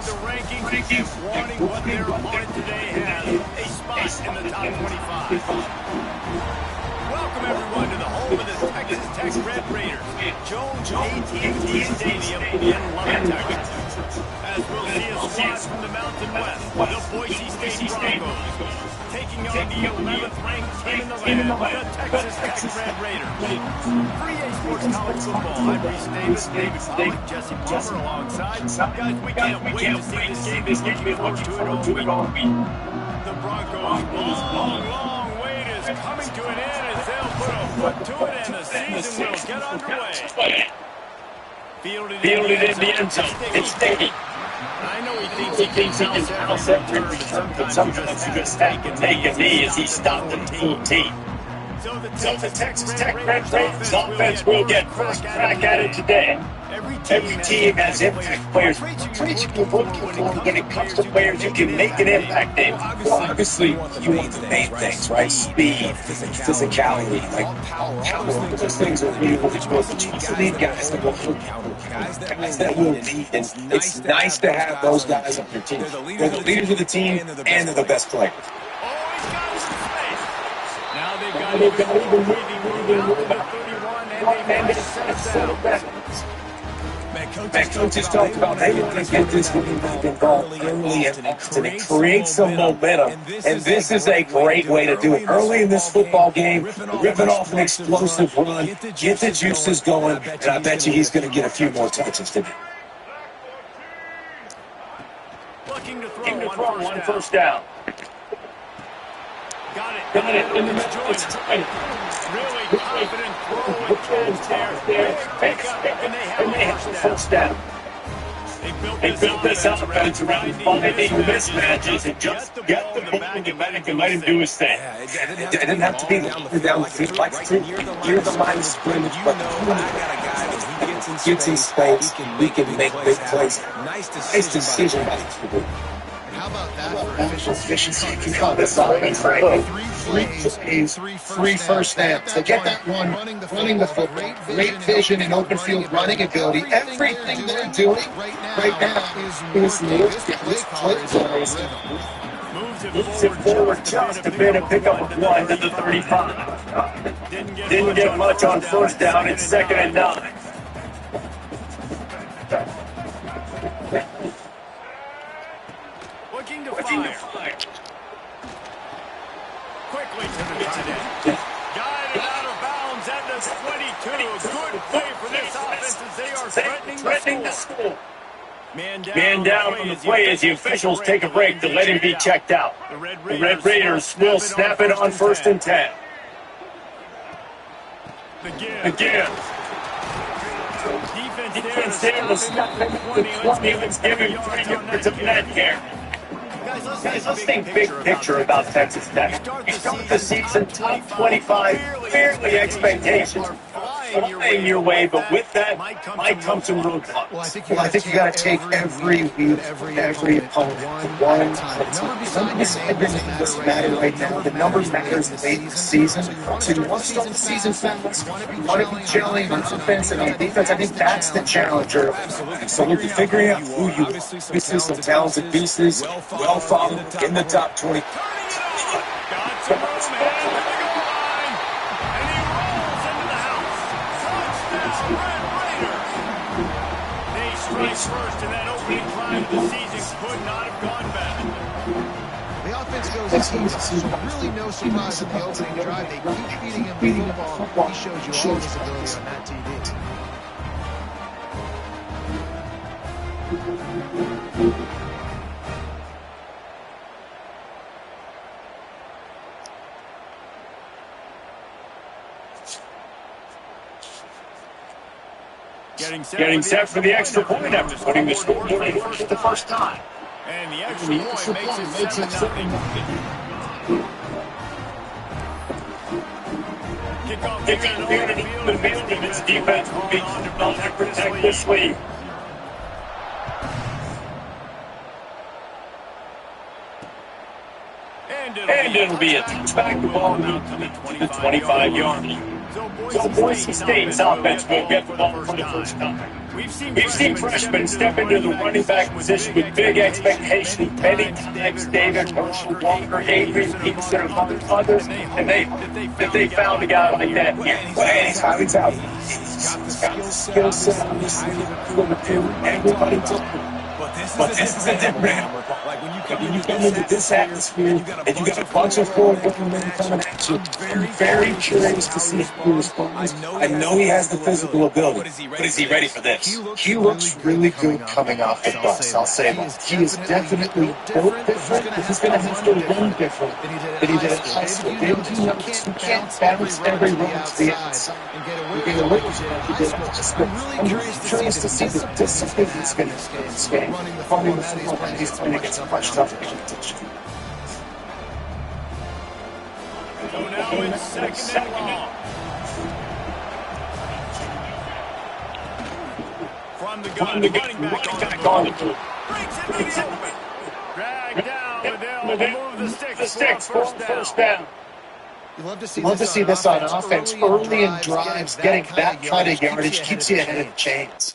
at the rankings and wanting what their opponent today has a spot in the top 25. Welcome, everyone, to the home of the Texas Tech Red Raiders, Jones AT&T Stadium in Lubbock, Texas. As we'll see a squad from the Mountain West, the Boise St Broncos, taking on the 11th ranked team in the land, the Texas Tech Red Raiders. 3A Sports College Football, I'm Reese Davis, David Pollock, Jesse Palmer alongside. Guys, we can't wait to see this game. We're looking forward to it all week. The Broncos' long wait is coming to an end as they'll put a foot to it and the season will get underway. Fielded in the end zone. It's sticky. I know he thinks he can house that turn, but sometimes you just have to take a knee as he stopped the team. So the Texas Tech Red Raiders offense will get first crack at it today. Every team has impact players. When it comes to players who can make an impact, Dave. Well, obviously, you want the main things, right? Speed, physicality, power. Those things are really important. You need guys that will lead. It's nice to have those guys on your team. They're the leaders of the team, and they're the best players. Now they've got even moving out to the 31, and they settle back. Man, coaches talked about, hey, let's get this game involved early and often. It creates some momentum, and this is a great way to do it. Early in this football game, ripping off an explosive run, get the juices going, and I bet you he's going to get a few more touches today. Looking to throw one first down. Got it in the middle. Really confident throw and catch there. Pick up, and they have a first down. They built this offense around finding mismatches and just get the ball in the back and let him do his thing. It didn't have to be down the field. Like you're the line of scrimmage, but gets in space, we can make big plays. Nice decision by the How about that for efficiency? You can call this offense right. 3 plays, 3 first downs. So get that one running the football. Great vision and open field running ability. Everything they're doing right now is moves it forward just a bit and pick up a 1 to the 35. Didn't get much on first down. It's 2nd and 9. Looking to fire. Quickly to the tight end. Guided out of bounds at the 22. A good play for this offense as they are threatening the score. Man down on the play as the officials take a break to let him be checked out. The Red Raiders will snap it on 1st and 10. Again. Defense there was snapping the 20. Let's give him 3 yards of net here. Guys, let's think big picture about Texas Tech. You start the season top 25, fairly expectations flying your way, but with that might come some roadblocks. Well, I think you got to take every week, every opponent, one at a time. Numbers doesn't matter right now. The numbers matters late in the season. So you want to start the season fast. You want to be gelling on offense and on defense. I think that's the challenger. So you're figuring out who you are. We see some talented pieces, well followed in the top 20. First, and that opening drive of the season could not have gone bad. The offense goes easy. Really no surprise in the opening drive. They keep feeding him the football. He shows you all his ability on that TV. Getting set for the extra point after putting the scoreboard in work for the first time. And the extra point makes it 7-0. Kickoff here in the field, and its defense will be on to protect this lead. And it'll be a touchback, the ball out to the 25-yard line. So Boise State's offense will get the ball for the first time. We've seen freshmen step into the running back position with big expectations many times. David Herschel, Walker, Adrian Peterson, and others, and they found a guy like that. And he's highly talented. He's got the skill set, obviously, everybody talking. But this is a different animal. Like when you come into this atmosphere and you got a bunch of forward-looking men coming at you, I'm very curious to see how he responds. I know he has the physical ability, but is he ready for this? He looks really good coming off the bus, I'll say that. He is definitely built different, but he's going to have to run different than he did at high school. David, you know, you can't bounce every run to the outside. You get away with it. I'm really curious to see the discipline he's going to get in this game. Running the football, and he's going to get some much tougher competition. So now it's second and long. From the gun, running back on the move. Breaks it open. Drag down, but they'll move the sticks for first down. You love to see this on offense. Early in drives, getting that kind of yardage keeps you ahead of the chains.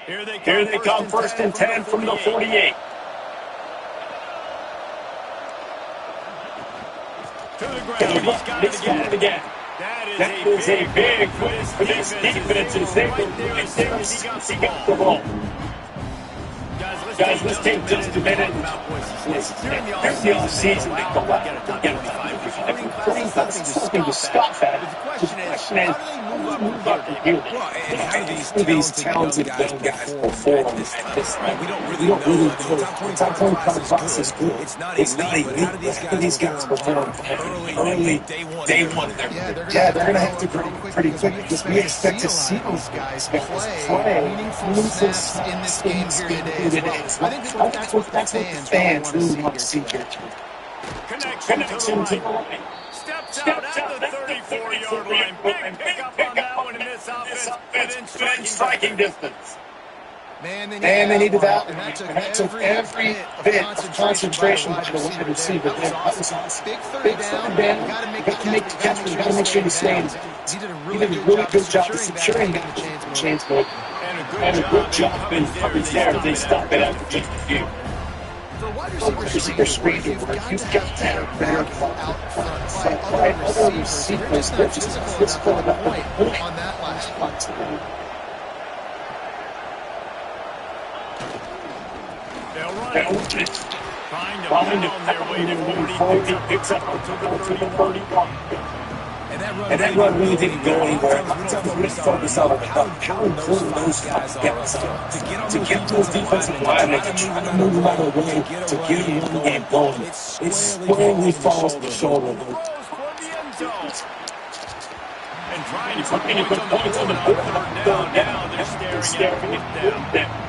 Here they come, first and 10 from the 48. To the ground, he's got it again. That is a big win for this defense as they were right there as he got the ball. Guys, let's take just a minute. During the offseason, they go out and get something to scoff at. The question is, how do they move up here? And how do these talented young guys perform at this time? We don't really know. The top 25 box is good. It's not elite, but how do these guys perform early, day one? Yeah, they're going to have to grow pretty quick because we expect to see these guys play meaningful snaps in this game here today. I think that's what the fans really want to see here. Connection to the line. Steps out at the 34-yard line. Big pickup on that one in this offense within striking distance. Man, they needed that, and that took every bit of concentration by the wide receiver. That was awesome. Big third down, you got to make the catch, but you got to make sure you stay in. He did a really good job of securing that chains, but and a good job in coverage there. They stop it after just a few. For receiver screen to work, you've got to have better out front by other receivers. They're just physical at the point on that last punt. They'll run it. Trying to pound their way to 40. Picks up to the 31. And that run really didn't go anywhere. I'm telling you, focus on how important those guys are to get those defensive linemen to try to move them out of the way to get a run game going. It squarely falls to the shoulder. And trying to put points on the board. Down. They're staring it down.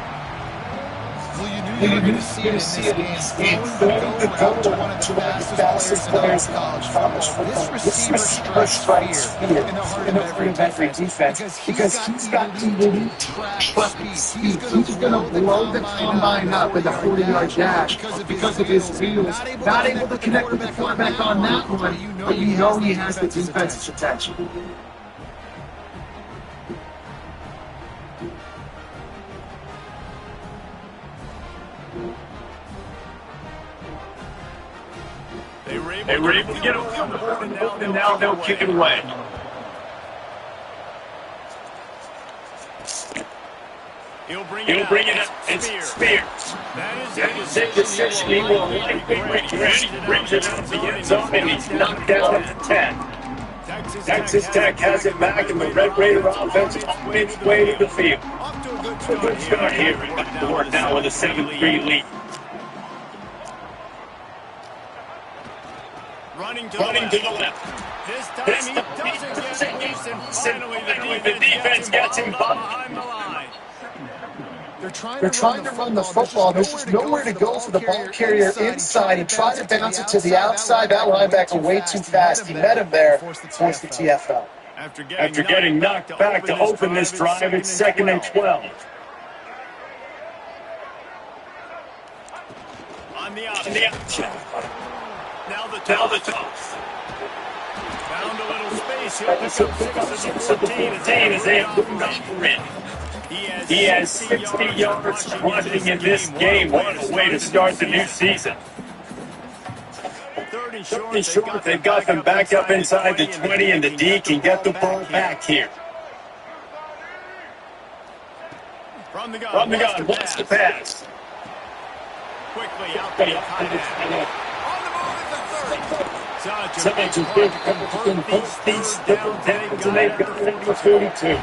Well, you knew you were going to see it in this game. Throwing the goal to one of the fastest players in college football. This receiver strikes fear in the heart of every defense because he's got the elite track speed. He's going to blow the combine up with a 40-yard dash because of his wheels. Not able to connect with the quarterback on that one, but you know he has the defense's attention. They were able to get over on the board, and now they'll kick it away. He'll bring it up. It's Spears. That is a decision he will likely regret. Brings it out of the end zone, and he's knocked down at 10. Texas Tech has it back, and the Red Raider offense is on its way to the field. good start here. Work now with a 7-3 lead. Running to the left. This time he doesn't get loose, and finally the defense gets him behind the line. They're trying to run the football. There's just nowhere to go for the ball carrier inside. He tried to bounce it to the outside. That linebacker way too fast. He met him there, forced the TFL. After getting knocked back to open this drive, it's 2nd and 12. On the option. Now the toss. Found a little space. He'll pick up 6 of the 14 as they have moved over it. He has 60 yards rushing in this game. What a way to start the new season. 30 short, they've got them back up inside the 20, and the D can get the ball back here. From the gun, wants to pass. Quickly out the such a big convert these downs, and they've got it for 32.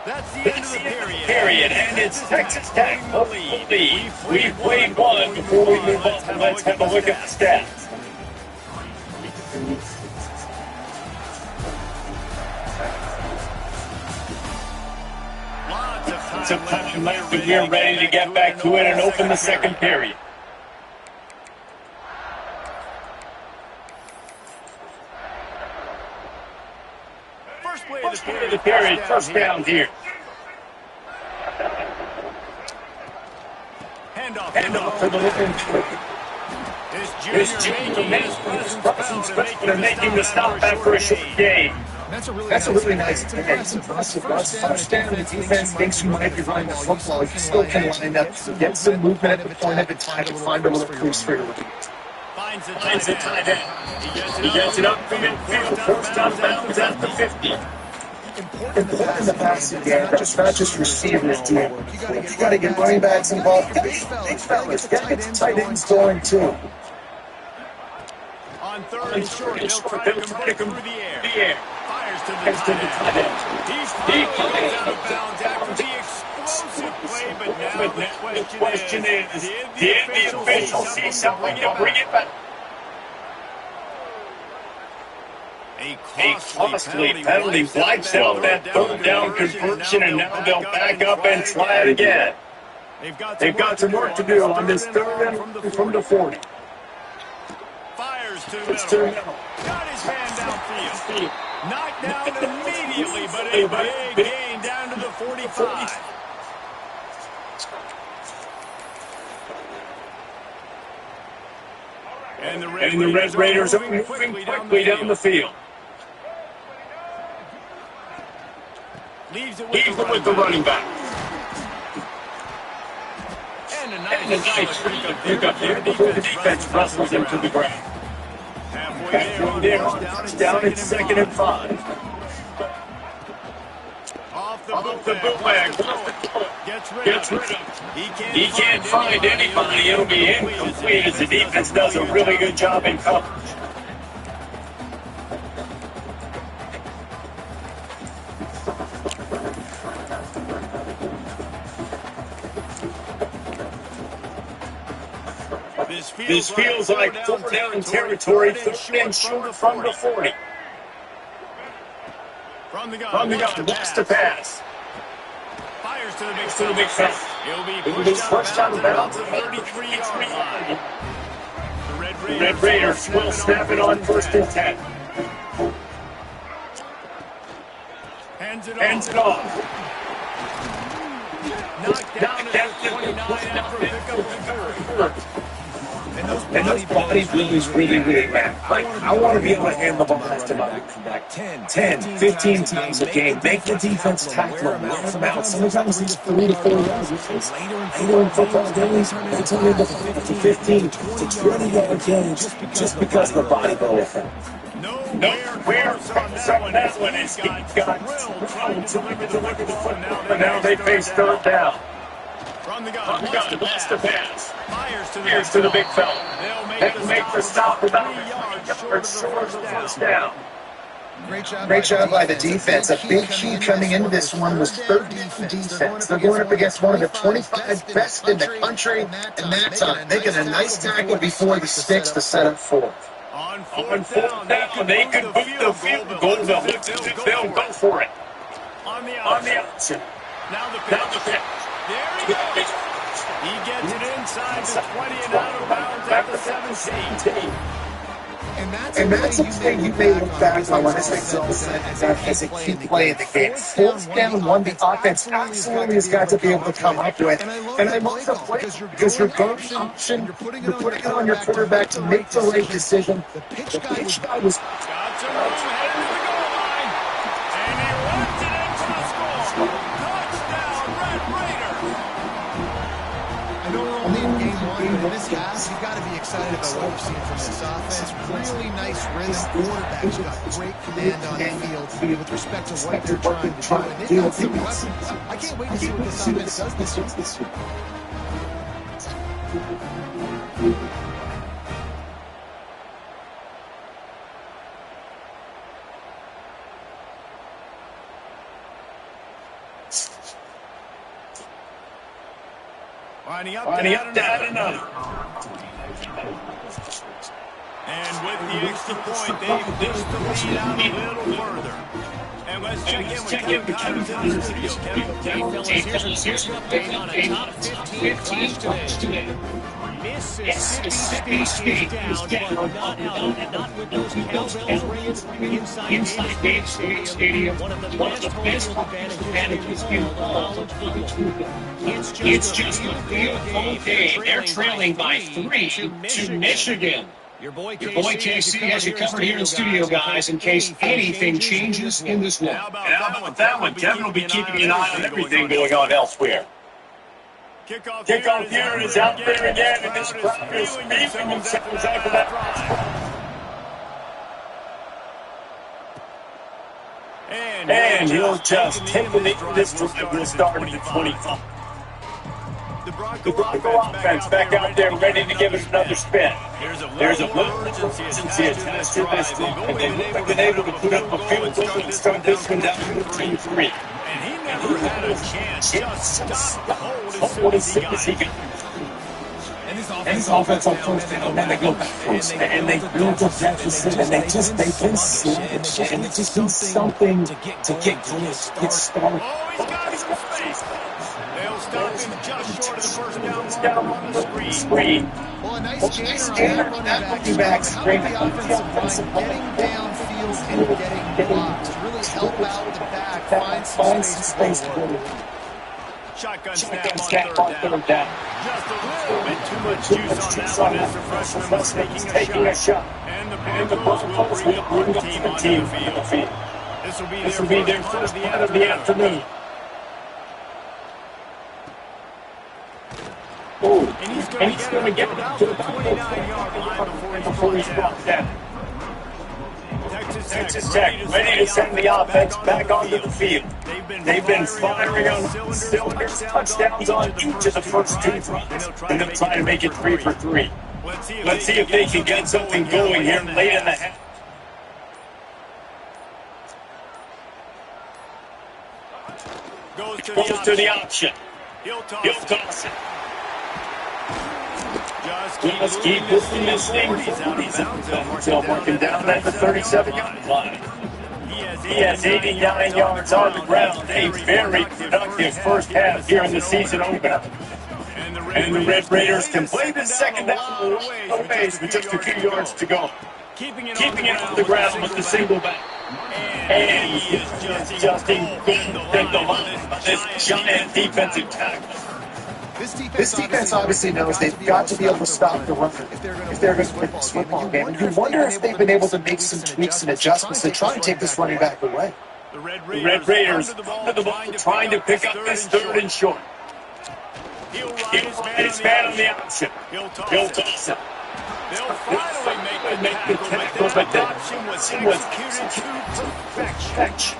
That's the end of the period, and it's Texas Tech lead. We've played one before we move on. Let's have a look at the stats. Lots of time left, and we're ready to get back to it and open the second period. First play of the period, first down here. Hand off for the living. This junior made his presence felt and making the stop back for a short game. That's a really nice play. It's impressive. First down, the defense thinks you might be running the football. You still can line up, get some movement at the point of attack, and find a little crease for your lead. Finds the tight end. He gets it up midfield. First down bounds at the 50. Important in the passing game, it's not just receivers doing work. You got to get running backs involved. Big fellas, get the tight ends going too. On third and short, he'll try to convert it through the air. Fires to the tight end. He's finally out of bounds after the explosive play, but now the question is, did the officials see something to bring it back? A costly penalty wipes out that third down conversion, and now they'll back up and try it again. They've got some work to do on this third and from the 40. Fires to the middle. Got his man downfield. Knocked down immediately, but a big gain down to the 45. And the Red Raiders are moving quickly down the field. Leaves it with the running back. And a nice pickup there before the defense wrestles him to the ground. Halfway there on touchdown, it's 2nd and 5. Off the bootleg. Gets rid of it. He can't find anybody. It'll be incomplete as the defense does a really good job in coverage. This feels like 4th down territory, 3rd and short from the 40. From the gun, wants to pass. Fires to the big fence. He'll be pushed out of bounds at the 33-yard line. The Red Raiders will snap it on 1st and 10. Hands it off. Knocked down at the 29 after a pickup to 3rd. And those body moves really matter. Like, I want to be able to hand the ball off to my back 10, 15 times a game. Make the defense tackle them, wear them out. Sometimes it's 3 to 4 yards. Later in football games, it's only the 15 to 20-yard games just because of the body blow effect. Nowhere on that one is got drilled to deliver the football. But now they face 3rd down. On the gun, wants to pass. Fires to the big fella. They'll make the stop about 3 yards short of the first down. Great job by the defense. A big key coming into this one was third down defense. They're going up against one of the 25 best in the country, and that time making a nice tackle before the sticks to set up fourth. On fourth down, they could boot the field goal. They'll go for it. On the outside. Now the pitch. There he goes. He gets it inside the 20 and out of bounds at the 17. And that's a play you may look back on when this thing's all said and done as a key play in the game. Fourth down, one the offense absolutely has got to be able to come up with. And I love the play because you're going option, you're putting it on your quarterback to make the right decision. The pitch guy was... Got some room, headed to the goal line. And he runs it in for the score. Touchdown, Red Raiders. I know we're only in game one, but in this half, you've got to be excited about what you've seen from this offense. Really nice rhythm. Quarterback's got great command on the field with respect to what they're trying to do. And they've got some weapons. I can't wait to see what this offense does this year. Winding up to add another. And with the extra point, they've pushed the lead out a little further. And let's check in with Kevin Connors in the studio. Kevin, Here's an update on a top 15 class today. Mississippi State is down, but not out, and not with those cowbells ringing inside Gage Stadium. One of the best home advantages in all of college football. It's just a field goal game. They're trailing by 3 to Michigan. Your boy KC has you covered here in the studio, guys, in case anything changes in this one. And how about that one? Kevin will be keeping an eye on everything going on elsewhere. Kickoff here is out there again, and this crowd is beefing themselves after that drive. And he'll just take the lead in this drive. We'll start at the 25. The Bronco offense back out there ready to give us another spin. There's a little urgency attached to this one, and they've been able to put up a field goal and start this one down to 13-3. And he never had a chance. Just stopped the hold as soon as he got. And this offense on first down, and they go backwards, and they build a deficit, and they can slip, and they just do something to get started. Oh, he's got some space. They'll stop him just short of the first down on the screen. Well, a nice gainer on that running back. How about the offensive line getting downfield and getting blocked to really help out the back, find some space to go. Shotgun snap on third down. Just a little bit too much juice on that one as the freshman was taking a shot. And the Broncos will bring the team on the field. This will be their first out of the afternoon. And he's going to get to the 29-yard line before he's brought down. Texas Tech ready to send the offense back onto the field. They've been firing on cylinders, touchdowns on each of the first 2 drives, and they'll try to make it 3 for 3. Let's see if they can get something going here late in the half. Goes to the option. He'll toss it. Just keep pushing this thing. He's working down at the 37-yard line. He has 89 yards on the ground. A very productive first half here in the season opener. And the Red Raiders can play the second down a little ways with just a few yards to go. Keeping it on the ground with the single back. And he is just in good the line of this giant defensive tackle. This defense obviously knows they've got to be able to stop the run if they're going to win this football game. And you wonder if they've been able to make some tweaks and adjustments to try and take this running back away. The Red Raiders under the ball trying to pick up this third and short. He'll ride his man on the option. He'll toss it. They'll finally make the tackle, but that option was executed to perfection.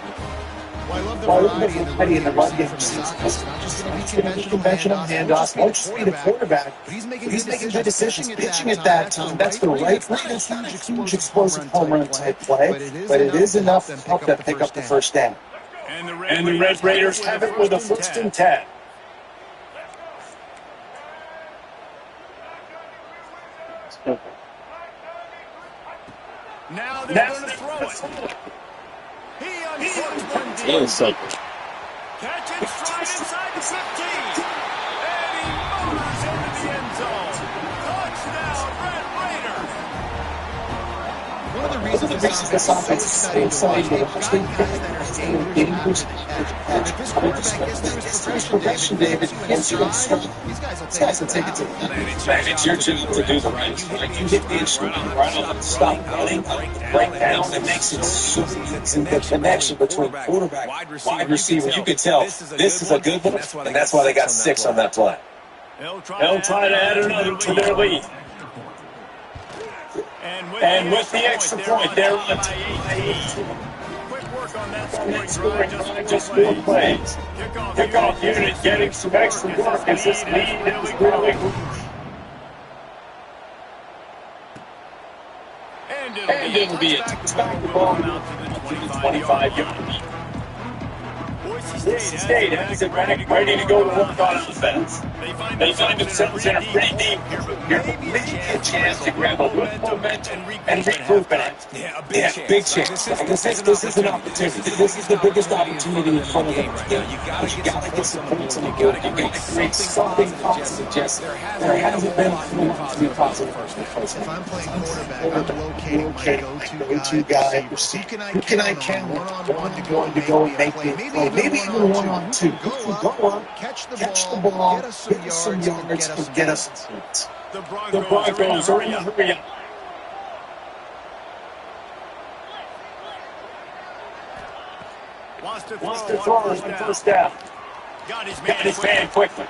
Well, I love the Well, variety in the run game for Nebraska. It's not just going to be conventional handoffs, won't just be the quarterback, but he's making good decisions pitching at that time. That's the right read. It's not a huge explosive home run type play, but it is enough to help them pick up the first down. And the Red Raiders have it with a 1st and 10. Now they're going to throw it. He uncorks one deep. Catch it straight inside the 15. And he motors into the end zone. Touchdown, Red Raiders. One of the reasons this offense is so exciting is guys that are dangerous and if this quarterback gets through his progression, David, these guys will take it to the line. It's your job to do the right thing. You hit the instrument right on, stop running, break down, it makes it so easy. The connection between quarterback, wide receiver, you can tell this is a good one, and that's why they got 6 on that play. They'll try to add another to their lead. And with the extra point, they're on tie 8. Quick work on that scoring drive, just 4 plays. Kickoff unit getting some extra work as this lead is growing. And it'll be a touchback ball out to the 25-yard line. Boise State has it ready to go to work on offense. They find themselves in a pretty deep here, but maybe a chance to grab a little momentum and regroup it. Yeah, big chance. This is an opportunity. This is the biggest opportunity in front of them. You gotta get some points on the board. You gotta create something positive. Just there hasn't been to be positive. If I'm playing quarterback, I'm locating my go-to guy. Who can I count one-on-one to go and make the play? Maybe even 1-on-2. Go on, catch the ball, get us some yards, and get us some points. The Broncos are in a hurry up. Wants to throw on 1st down. Got his man quickly.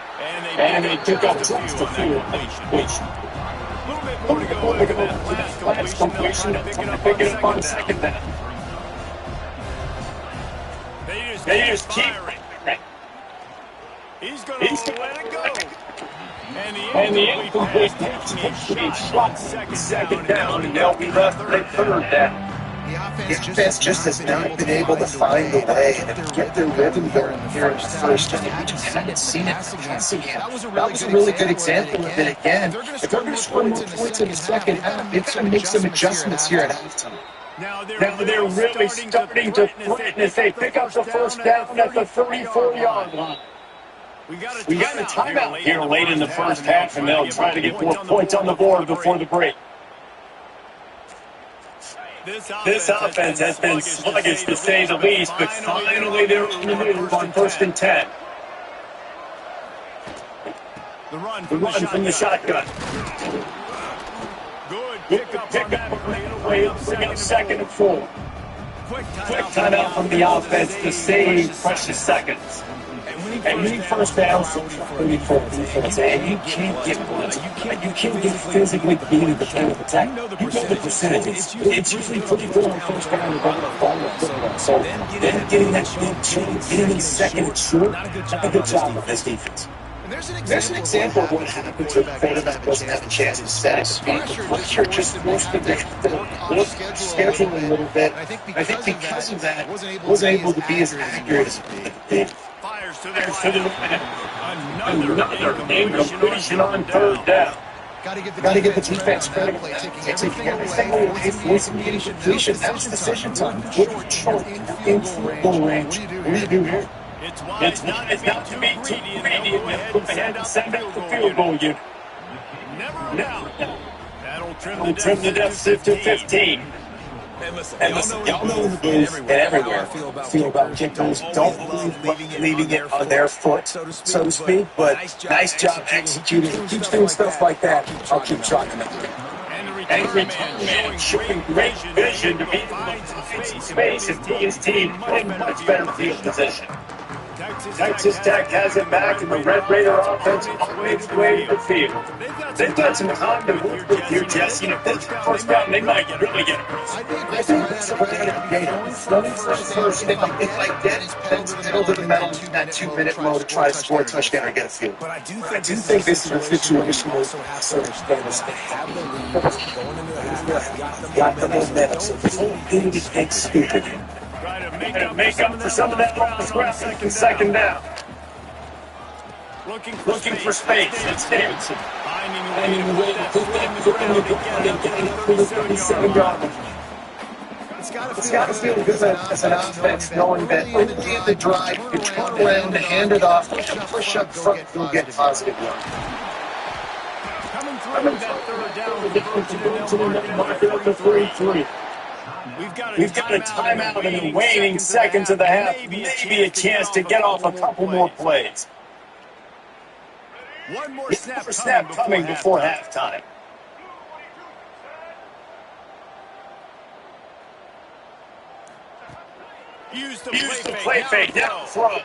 And they took up the field. A little bit more to go after that last completion. Pick it up on 2nd down. They just keep firing. He's going to let it go. And the incomplete shot 2nd down, and they'll be left at 3rd down. The offense just has not been able to find a way and get their rhythm going here in the first half. We just haven't seen it passing yet. That was a really good example of it again. If they're going to score more points in the second half, it's going to make some adjustments here at halftime. Now they're really starting to threaten as they pick up the 1st down at the 34-yard line. We got a timeout here late in the first half, and they'll try to get more points on the board before the break. This offense has been sluggish to say the least, but finally they're on the move on 1st and 10. The run from the shotgun. Good pick up on that play. Bring up 2nd and 4. Quick timeout from the offense to save precious seconds. And winning 1st down for defense, and you can't get blitzed. You can't get physically beat at the point of attack. You know the percentages. It's usually pretty good on 1st down to run the ball. So then getting that big change, getting in 2nd and short, not a good job of this defense. There's an example of what happens when the quarterback doesn't have a chance to set his speed. Pressure just forced him to schedule a little bit. I think because of that, wasn't able to be as accurate as he did. Fires to the right. Another incompletion on 3rd down. Got to give the defense credit. Taking everything away, forcing the incompletion. That was decision time. Short, in football range. What do you do here? It's not to be too greedy and move ahead and send out the field goal unit. Never doubt. That'll trim the deficit to 15. And listen, y'all know the booth and everywhere feel about kickers. Don't believe leaving it on their foot, so to speak, but nice job executing. Keep doing stuff like that. I'll keep trying them. And the return man showing great vision to be able to find some space and see his team in much better field position. Texas Tech has it back, and the Red Raider offense on its way to the field. They've got some time to work with here, Jesse. If this is the first down, they might really get it. I think it's running for first down. It's like that. It's pedal to the metal in that 2-minute mode to try to score a touchdown or get a field. But I do think this is a situation where also have to understand this. They have the lead going into the half. Got the momentum. So this whole thing is stupid. To make up for some of that lost ground second down. Looking for space. It's Davidson. Finding a way to put that ground and get it 37 yards. It's got to feel good as an offense, knowing that early in the drive, you turn around and hand it off, you can push up front, you'll get positive yards. Coming through that third down, to the marker of the 3-3. We've got a timeout in the waning seconds of the half. Maybe a chance to get off a couple more plays. One more Snap coming before halftime. Use the play fake, down throw.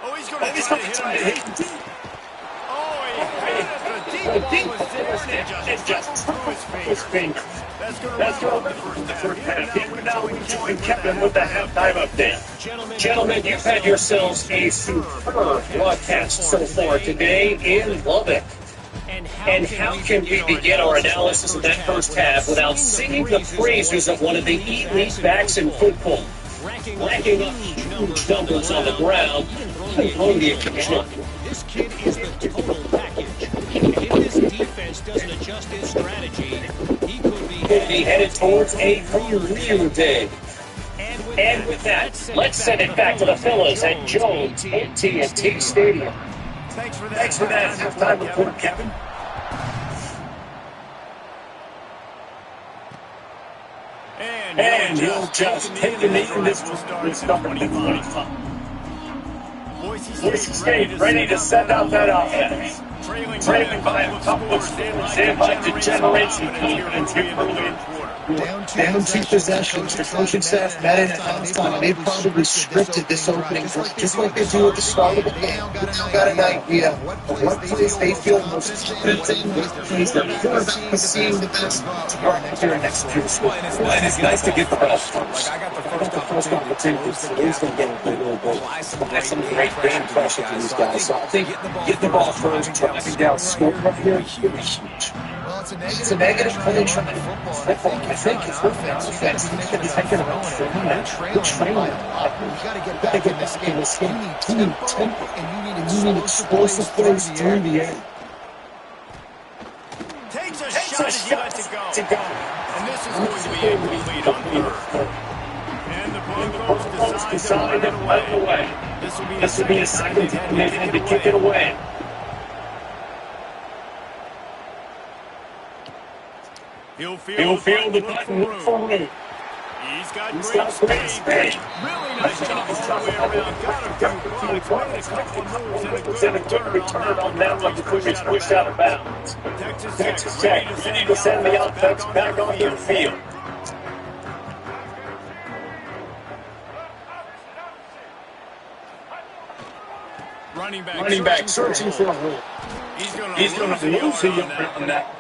Oh, he's going to try to hit him. Oh, he hit it. The deep ball was there, and it just through his fingers. That's going to run the first half. Here we now join Kevin with the halftime update. Gentlemen, you've had yourselves a superb broadcast so far today in Lubbock. And how can we begin our analysis of that first half without singing the praises of one of the elite backs in football? Racking up huge numbers on the ground and on the occasion. This kid is the total package. And if this defense doesn't adjust its strategy, he could be headed towards a career day. And with that, let's send it back to the fellas at Jones AT&T Stadium. Thanks for that halftime report, Kevin. And he'll just take the knee in this number 25. Boise State ready to send out that offense. Trailing by a couple of scores, they like to generate some confidence here early in the quarter. Down two possessions, the coaching staff met in at halftime, and they probably scripted this opening just like they do at the start of the game. They've got an idea of what plays they feel most confident in, what plays their quarterback is seeing the best to go out there and execute. And it's nice to get the ball first. I got the first opportunity, so he's going to get a little bit. That's some great game pressure for these guys. So I think get the ball first, driving down, score up here, is huge. It's a negative play trying football. I think it's offense. He's thinking about training a lot. You got to get back in this game. You need tempo, and you need explosive plays through the air. Takes a shot as he lets it go. And this is going to be incomplete on third. And the Broncos decide to let it away. This will be a second time they had to kick it away. He'll feel the button for room. He's got great speed. Really nice job all the way around. Got a few points, a couple of moves, and a good return on that one before it's pushed out of bounds. Texas Tech ready to send the offense back onto the field. Running back searching for a hole. He's going to lose a yard on that.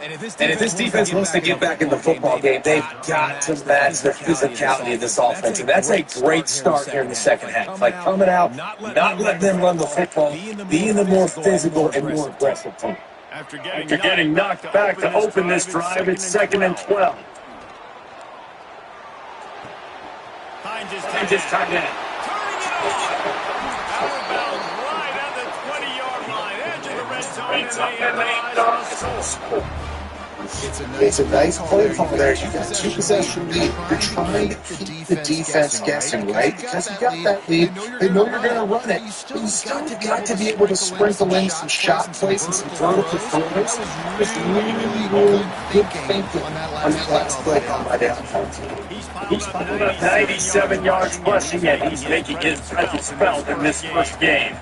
And if this defense wants to get back in the football game, they've got to match the physicality of this offense. And that's a great start here in the second half. Like coming out, not letting them run the football, being the more physical and more aggressive team. After getting knocked back to open this drive, it's 2nd and 12. Hines is tied in. Outbound right at the 20-yard line, edge of the red zone, and they It's a nice play call there. You got two possession lead. You're trying to keep the defense guessing, right? Because you got that lead. They know you're going to run it. But you still got to be able to sprinkle in some shot plays and some vertical throws. Just really good thinking on that last play call by the offense. He's put up 97 yards rushing, and he's making his presence felt in this first game.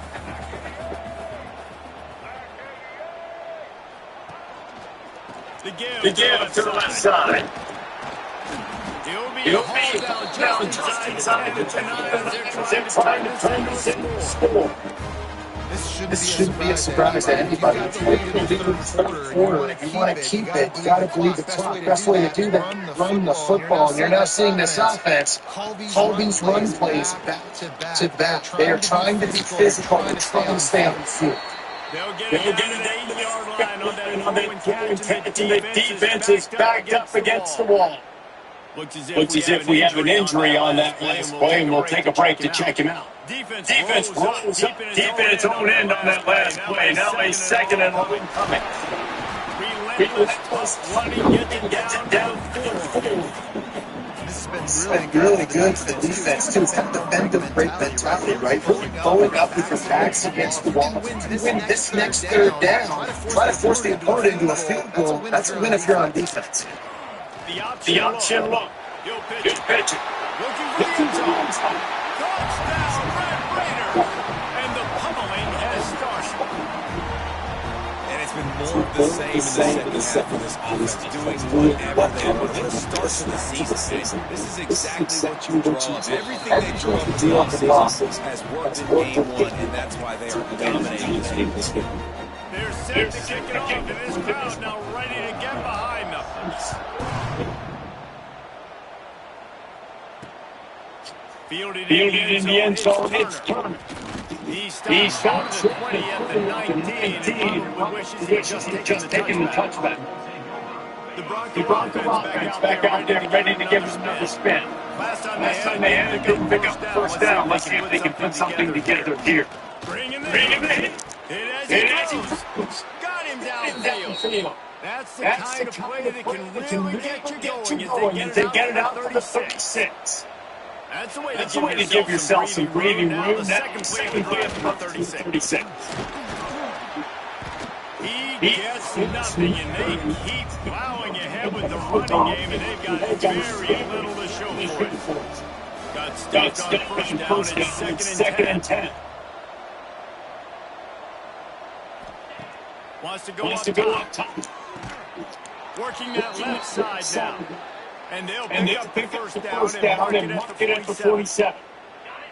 The give to the left side. He'll be down just inside the 10 as they're trying to turn this into a score. This shouldn't be a surprise to anybody. If you're going to do the third quarter, if you want to keep it, you got to believe the clock. Best way to do that, run the football. And you're now seeing this offense call these run plays back to back. They are trying to be physical and trying to stay on the field. They'll get it down to the 8-yard line on that catch, and the defense is backed up against the wall. Looks as if we have an injury on that last play, and we'll take a break to check him out. Defense rolls up deep in its own end on that last play. Now a second and long coming. Relentless running, gets it down to the field. It's been really good for the defense, too. It's kind of defensive great mentality, right? Really going up with your backs against the wall. You win this next third down, try to force the opponent into a field goal. That's a win if you're on defense. The option look. You'll pitch it. Looking for the end zone. Touchdown, Red Raiders. And the pummeling has started. And it's been more of the same in the second half of this offense, doing whatever they want. What a start to the season. This is exactly what you draw up. Everything they drew up in the offseason has worked in game one, and that's why they are dominating this game. They're set to kick it off, and this crowd now ready to get behind them. Fielded in the end zone, it's Turner. He stops at the 20 at the 19, and probably wishes he had just taken the touchback. The Bronco offense back out there ready to give us another spin. Last time they had it, didn't pick up the first down. Let's see if they can put something together here. Bring him in. It is. Got him downfield. That's the kind of play that can really get you going as they get it out to the 36. That's the way to give yourself some breathing room. That second play at the 36. He gets nothing, and they keep plowing ahead with the running game, and they've got very little to show for it. Got stuck on first down at second and 10. Wants to go up top. Working that left side now. And they'll pick up the first down and mark it at the 47.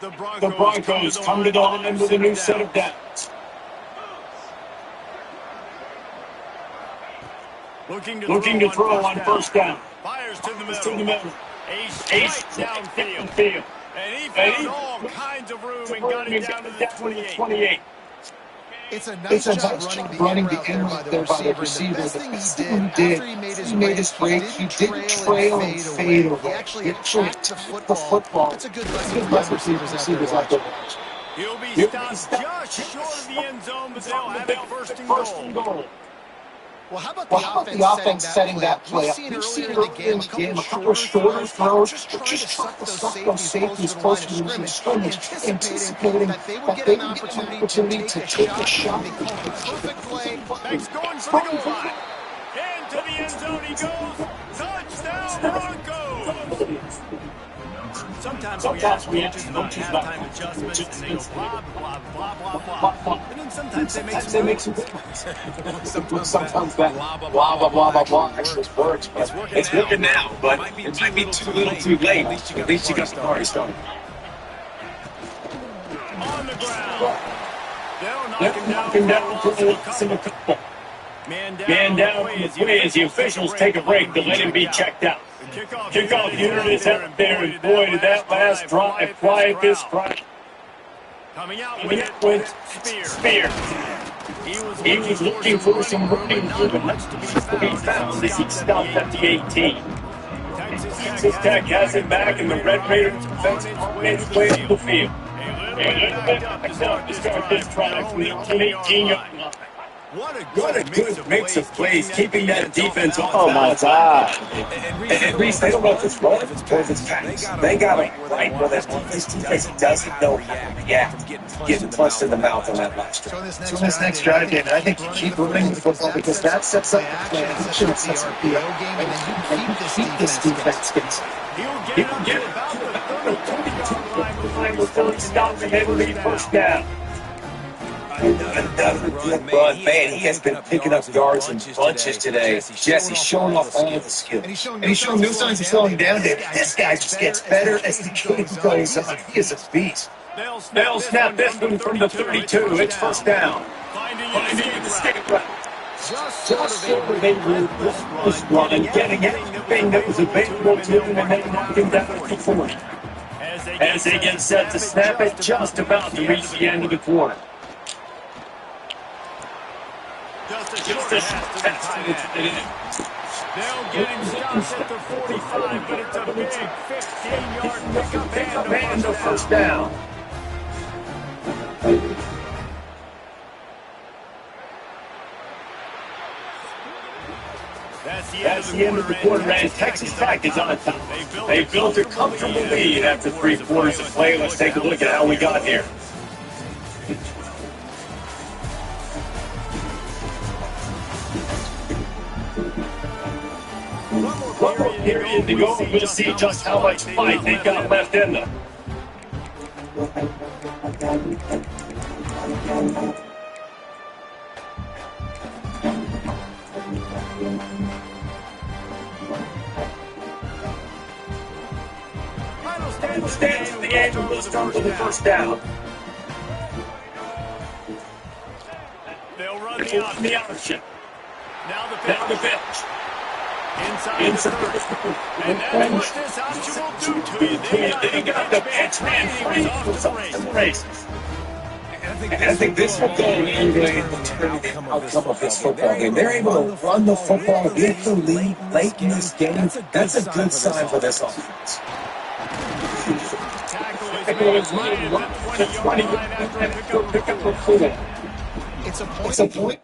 The Broncos come to the line with a new set of downs. Looking to throw on first down. Fires to the middle. A straight downfield. And he found all kinds of room and got it down to the 28. It's a nice job running the end route there by the receiver. The best thing he did, after he made his break, he didn't trail and fade away. He actually attacked the football. It's a good lesson for receivers out there. He'll be stopped just short of the end zone, but they'll have it first and goal. Well, how about the offense setting that play up? We've seen earlier in the game a couple of shorter throws, just trying to suck those safeties close to the scrimmage, anticipating that they would get an opportunity to take a shot. They called the perfect play. Banks going for the goal line. Into the end zone he goes. Touchdown Broncos! Sometimes we have coaches about halftime adjustments, and they go blah, blah, blah, blah, blah. And then sometimes they make some difference. Sometimes that blah, blah, blah, blah, blah actually works. But it's working now, but it might be too little too late. At least you got the party started. On the ground. They'll knock him down for a couple. Man down from the play as the officials take a break to let him be checked out. Kickoff unit is out there, and boy, did that last drive quiet this crowd. Coming out with Spear. He was looking for some running room, and much to be found as he stopped at the 18. Texas Tech has it back, and the Red Raiders defense made its way to the field. A little bit backed up to start this drive from the 18-yard line. What a good mix of plays, keeping that defense off. Oh my God! At least they don't know if it's run or if it's pass. They got it right where this defense doesn't know how to react, getting punched in the mouth on that last drive. So this next drive, David, I think you keep running the football because that sets up the play. It sets up the game, and then you keep this defense against. He'll get about the 32 line with 30 stops and then lead first down. Another good run. Man, he has been picking up yards in bunches today. Jesse showing off all the skill. And he's showing no signs of slowing down, Dave. This guy just gets better as the game goes on. He is a beast. They'll snap this one from the 32. It's first down. Finding an escape route. Just sort of a ruthless run, getting everything that was available to him and then knocking down at the 40. As they get set to snap it, just about to reach the end of the quarter. Just a short pass to the tight end. They'll get him stopped at the 45, but it's a big 15-yard pickup and a first down. That's the end of the quarter, and Texas Tech is on top. They built a comfortable lead after 3 quarters of play. Let's take a look at how we got here. One more period to go, and we'll see just how much fight they got left in them. Stands to the end and will start for the first down. They'll run The option. Now the pitch. Inside and that's what this option will do to you. They got the pitch man free from the races. And I think this will go in the outcome of this football game. They're able to run the football, get the lead late in this game. That's a good sign for this offense. Tackle is made at the 20-yard line after a pickup of 4. It's a point.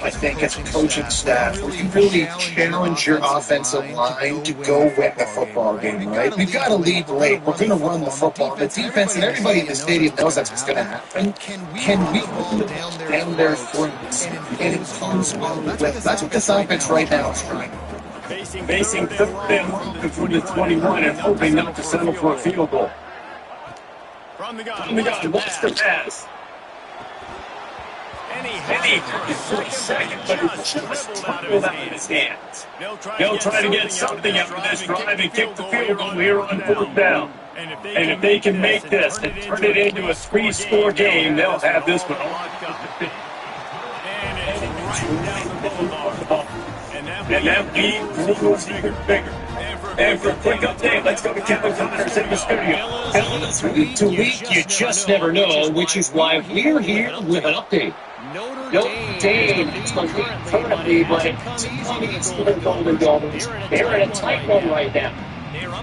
I think as a coaching staff, where you really challenge your offensive line to go win the football game, right? We've got to lead late. We're going to run the football. The defense and everybody in the stadium knows that's what's going to happen. Can we hold down their throats and impose well? That's what this offense right now is trying. Facing third and long from the 21 and hoping not to settle for a field goal. From the gun, watch the pass. And he had it for a second, but it just dribbled out of his hands. They'll try to get something out of this drive and kick the field goal here on fourth down. And if they can make this and turn it into a 3-score game, they'll have this one all. And it's right down the boulevard. And that lead grows bigger. And for a quick update, let's go to Kevin Connors in the studio. Fellas, week to week, you just never know, which is why we're here with an update. Notre Dame is currently like 20 the Golden Gophers. They're in a tight one right now.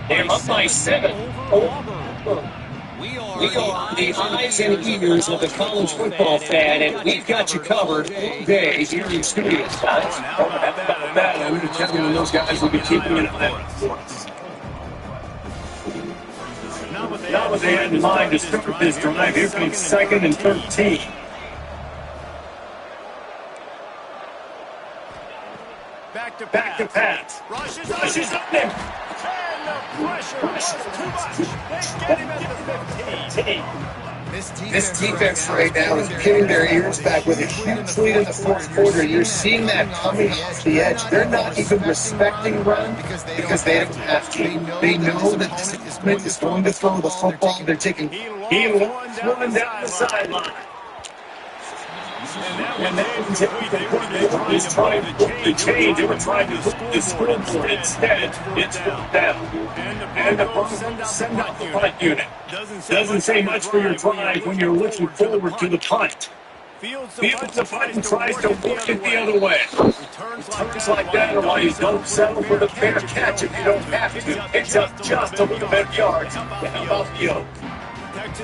They're up by 7 over. We are the eyes and ears of the college football fan, and we've got you covered all day here in studio. I would have Kevin and those guys will be keeping an eye on us. Not what they had in mind to start this drive. Here comes 2nd and 13. Back to pass. Rushes up there. And the pressure was too much. They get him at the 15. This defense right now is pinning their ears back with a huge lead in the fourth quarter. You're seeing that coming off the edge. They're not even respecting run because they don't have to. They know that this opponent is going to throw the football. They're taking one down the sideline. And that was trying to change. They were trying to put the scoreboard instead. It's down. And the Broncos send out the punt unit. Doesn't say much for your drive when you're looking forward to the punt. Fields the punt and tries to work it the other way. Returns like that are why you don't settle for the fair catch if you don't have to. It's up just a little bit of yards. How about you?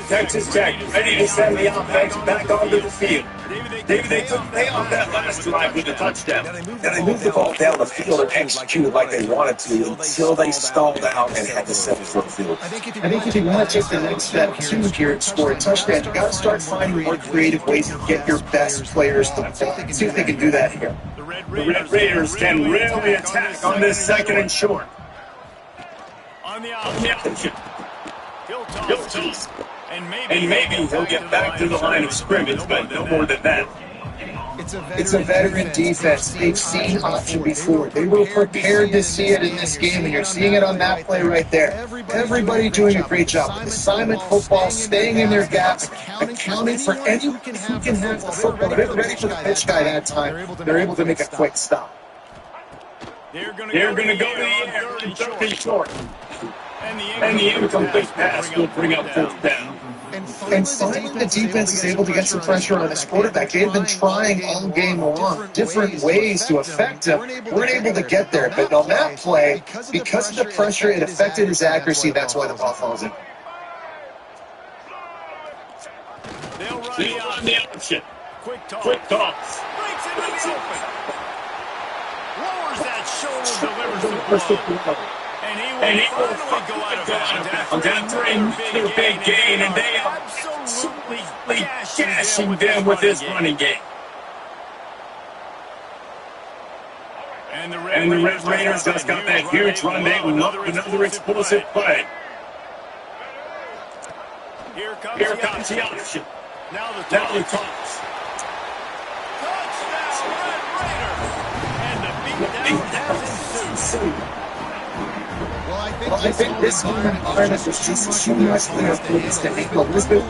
Texas Tech ready to send the offense back onto the field. David, they took payoff that last drive with a touchdown. Now they moved the ball down the field and executed like they wanted to until they stalled out and had to settle for the field. I think if you want to take the next step too here and score a touchdown, you got to start finding more creative ways to get your best players the ball. See if they can do that here. The Red Raiders can really attack on this second and short. On the option. He'll toss. And maybe he'll get back to the line of scrimmage, but no more than that. It's a veteran defense. They've seen option before. They were prepared to see it in this game, and you're seeing it on that play right there. Everybody doing a great job with assignment football, staying in their gaps, accounting for anyone who can have the football. They're ready for the pitch guy that time. They're able to make a quick stop. They're going to go to the air, third and short. And the incomplete pass will bring up fourth down. And finally, the defense is able to get some pressure on his quarterback. They've been trying all game long, different ways to affect him. Weren't able to get there. But on that play, because of the pressure, it affected his accuracy. That's why the ball falls in. They'll run the option. Quick toss. Breaks into the open. Lowers that shoulder, delivers the ball. And he will finally go out of bounds after another big gain, and they are absolutely gashing them with this running game. And the Red Raiders just got that huge run. They will love another explosive play. Here comes the option. Now the toss. Touchdown, Red Raiders! And the beatdown has ensued. Well, I think this environment is just too much clear things to make Elizabeth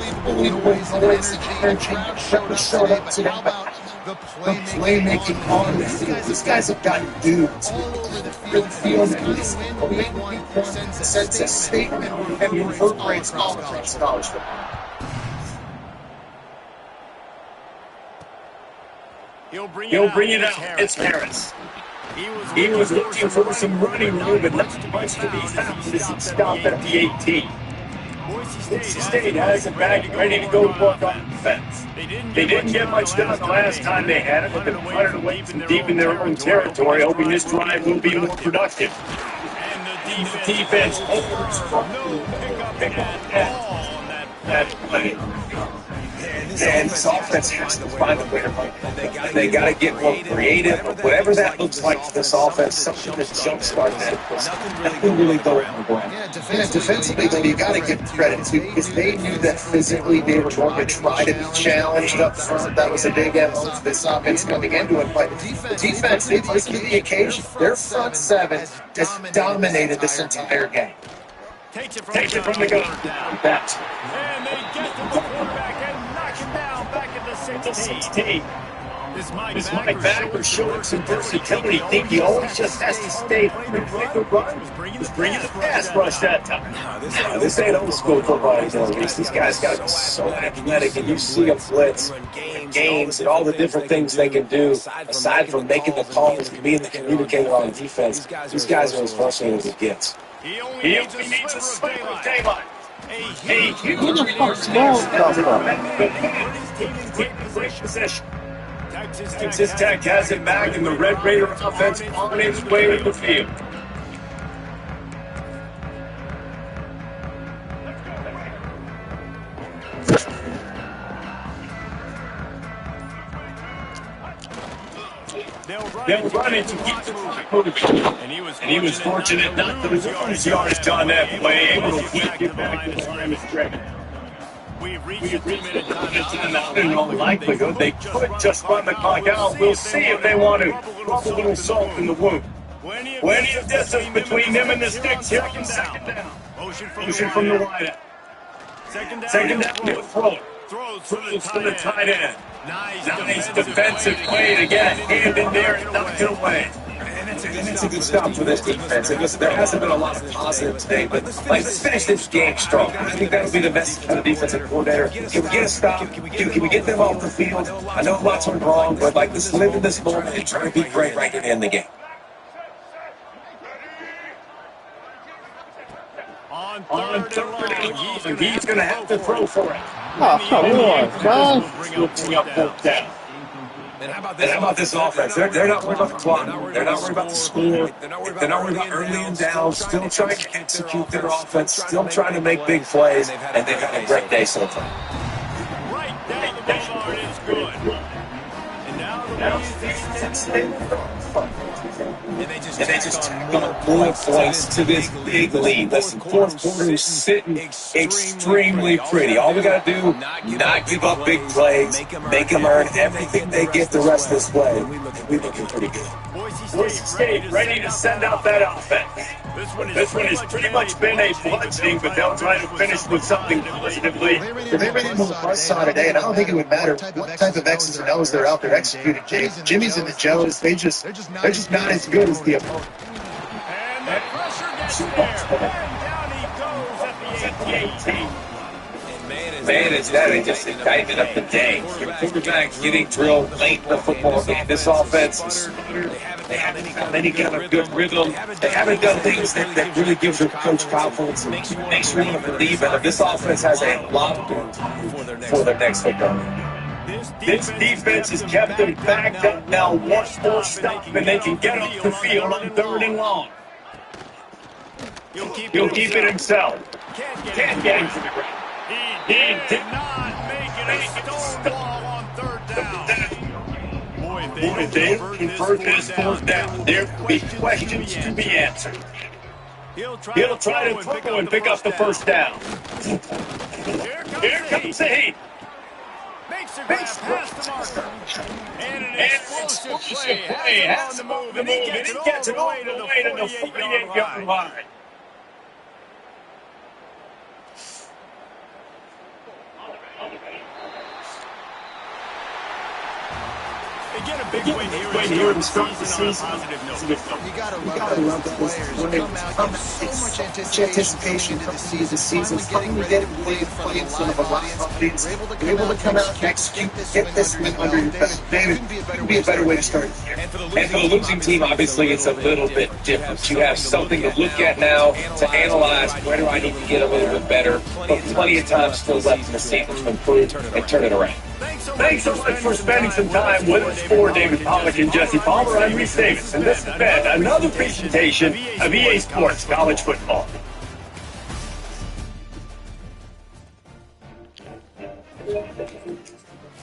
showed up today. The playmaking on the field. These guys have got dudes. The field sends a statement and incorporates all across college football. He'll bring it out. It's Harris. He was looking for some running room, but not much to be found as he stopped at the 18. Boise State has it back ready to go work on defense. They didn't get much done the last time they had it, but they've punted away from deep in their own territory, hoping this drive will be more productive. And the defense holds from no pickup at all on that play. And this offense has to find a way to run. They got to get more creative, but whatever that looks like for this offense, something to jumpstart that. Nothing really going on. Yeah, defensively, you got to give credit to because they knew that physically they were going to try to be challenged up front. That was a big MO for this offense coming into it. But the defense, they've risen to the occasion. Their front seven has dominated this entire game. Takes it from the gun. And they get to the quarterback and knock him down back at the 16. This Mike Backer showing some versatility. I think he always just has to stay with the run. He's bringing the pass rush that time. Now, this ain't old school football anymore. These guys got to be so athletic, and you see them blitz, games, and all the different things they can do. Aside from making the calls and being the communicator on defense, these guys are as frustrating as it gets. He only needs a sliver of daylight. A huge possession. Texas Tech has it back, and the Red Raider offense on its way to the field. They'll run it to keep the clock moving. And he was fortunate not to lose yards on that play, able to get back to the line of scrimmage. We've reached a 2-minute timeout. In all likelihood, they could just run the clock out. We'll see if they want to rub a little salt in the wound. Plenty of distance between them and the sticks. Here comes second down. Motion from the wideout. Second down, he'll throw it. Throws to the tight end. Nice defensive play to get a hand in there and knock it away. And it's a good stop for this defense. There hasn't been a lot of positive today, but let's finish this game strong. I think that'll be the message for the defensive coordinator. Can we get a stop? Can we get them off the field? I know lots went wrong, but let's live in this moment and try to be great right at the end of the game. On third and long, he's going to have to throw for it. Oh, come on, son. We'll bring up fourth down. And how about And how about this offense? They're not worried about the clock. They're not worried about the score. They're not worried about early and down. Still trying to execute their offense. Still trying to make big plays. And they've had a great day so far. Right down the boulevard is good. And now And they just tack on more points to this big lead. Listen, fourth quarter is sitting extremely pretty. All we got to do, not give up big plays, make them earn everything they get the rest of this way. We're looking pretty good. Boise State ready to send out that offense. This one has pretty much been a bludgeoning, but they'll try to finish with something positively. They ran into the bus saw today, and I don't think it would matter what type of X's and O's they're out there executing. Jimmy's and the Joes, they're just not as good as the opponent. And the pressure gets there. And down he goes at the 18. Man, is that they just indicted up the day. Your quarterback getting drilled late in the football game. This offense is they haven't found any kind of good rhythm. They haven't done things that really gives their coach confidence and makes you want to believe in them. This offense has a lot of good for their next football. This defense has kept them backed up now. One more stop, and they can get off the field on third and long. He'll keep it himself. Can't get him to the ground. He did not make it a stonewall on third down. Boy, if they don't convert this fourth down, there will be questions to be answered. He'll try to throw and pick up the first down. Here comes the heat. Makes the grab past the marker. And an explosive play has him on the move, and he gets it all the way to the 48-yard line. They get a big win here to start the season on a positive note. You gotta love the players who come out with so much anticipation into the season. Finally getting ready to play in front of a live audience. They're able to come out and execute, get this win under your belt. David, couldn't be a better way to start the year. And for the losing team, obviously, it's a little bit different. You have something to look at now, to analyze where do I need to get a little bit better, but plenty of time still left in the season to improve and turn it around. Thanks so much for spending some time with us. For David Pollack and Jesse Palmer, I'm Reese Davis, and this has been another presentation of EA Sports College Football.